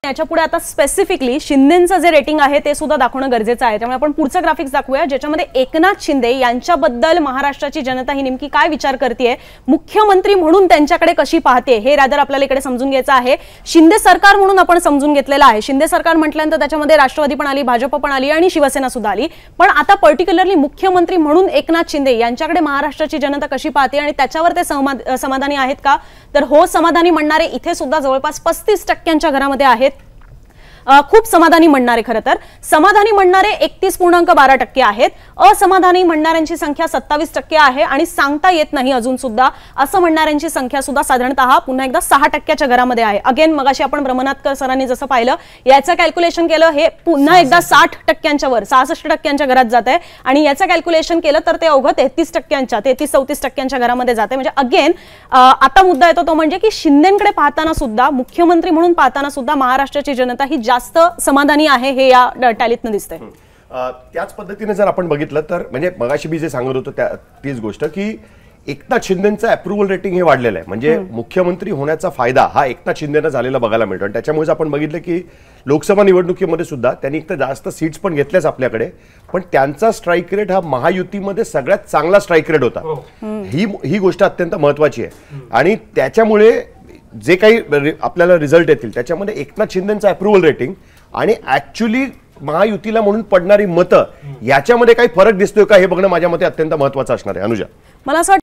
याच्या पुढे आता स्पेसिफिकली शिंदेचं जे रेटिंग आहे ते सुद्धा दाखवणं गरजेचं आहे। त्यामुळे आपण पुढचं ग्राफिक्स दाखवूया ज्याच्यामध्ये एकनाथ शिंदे यांच्याबद्दल महाराष्ट्राची जनता ही नेमकी काय विचार करते, मुख्यमंत्री म्हणून त्यांच्याकडे कशी पाहते हे रादर आपल्याला इकडे समजून घ्यायचं आहे। शिंदे सरकार म्हणून आपण समजून घेतलेलं आहे। शिंदे सरकार म्हटल्यानंतर त्याच्यामध्ये राष्ट्रवादी पण आली, भाजप पण आली आणि शिवसेना सुद्धा आली, पण आता पर्टिक्युलरली मुख्यमंत्री म्हणून एकनाथ शिंदे यांच्याकडे महाराष्ट्राची जनता कशी पाहते आणि त्याच्यावर ते समाधानी आहेत का? तर हो, समाधानी म्हणणारे इथे सुद्धा जवळपास 35% घरामध्ये आहेत। खूप समाधानी म्हणणारे, खरं तर समाधानी म्हणणारे 31.12% आहेत। असमाधानी म्हणणाऱ्यांची संख्या 27% आहे आणि सांगता येत नाही अजून सुद्धा असं म्हणणाऱ्यांची संख्या सुद्धा साधारणतः पुन्हा एकदा 6% घरामध्ये आहे। अगेन मगाशी आपण ब्रह्मनाथकर सरांनी जसं पाहिलं याचं कॅल्क्युलेशन केलं, हे पुन्हा एकदा 60% वर 66% घरात जात आहे आणि याचं कॅल्क्युलेशन केलं तर ते अवघं 33-34% घरामध्ये जाते। म्हणजे अगेन आता मुद्दा येतो तो म्हणजे की शिंदेकडे पाहताना सुद्धा, मुख्यमंत्री म्हणून पाहताना सुद्धा महाराष्ट्राची जनता ही जास्त समाधानी आहे हे या टॅलीतनं दिसतंय। त्याच पद्धतीने जर आपण बघितलं तर म्हणजे मगाशी मी जे सांगत होतो तीच गोष्ट की एकनाथ शिंदेचं अप्रुव्हल रेटिंग हे वाढलेलं आहे। म्हणजे मुख्यमंत्री होण्याचा फायदा हा एकनाथ शिंदेना झालेला बघायला मिळतो आणि त्याच्यामुळे आपण बघितलं की लोकसभा निवडणुकीमध्ये सुद्धा त्यांनी एक तर जास्त सीट्स पण घेतल्याच आपल्याकडे, पण त्यांचा स्ट्राईक रेट हा महायुतीमध्ये सगळ्यात चांगला स्ट्राईक रेट होता। ही गोष्ट अत्यंत महत्वाची आहे आणि त्याच्यामुळे जे काही आपल्याला रिझल्ट येतील त्याच्यामध्ये एकनाथ शिंदेचं अप्रुव्हल रेटिंग आणि ऍक्च्युअली महायुतीला म्हणून पडणारी मतं याच्यामध्ये काही फरक दिसतोय का हे बघणं माझ्या मते अत्यंत महत्त्वाचं असणार आहे। अनुजा, मला असं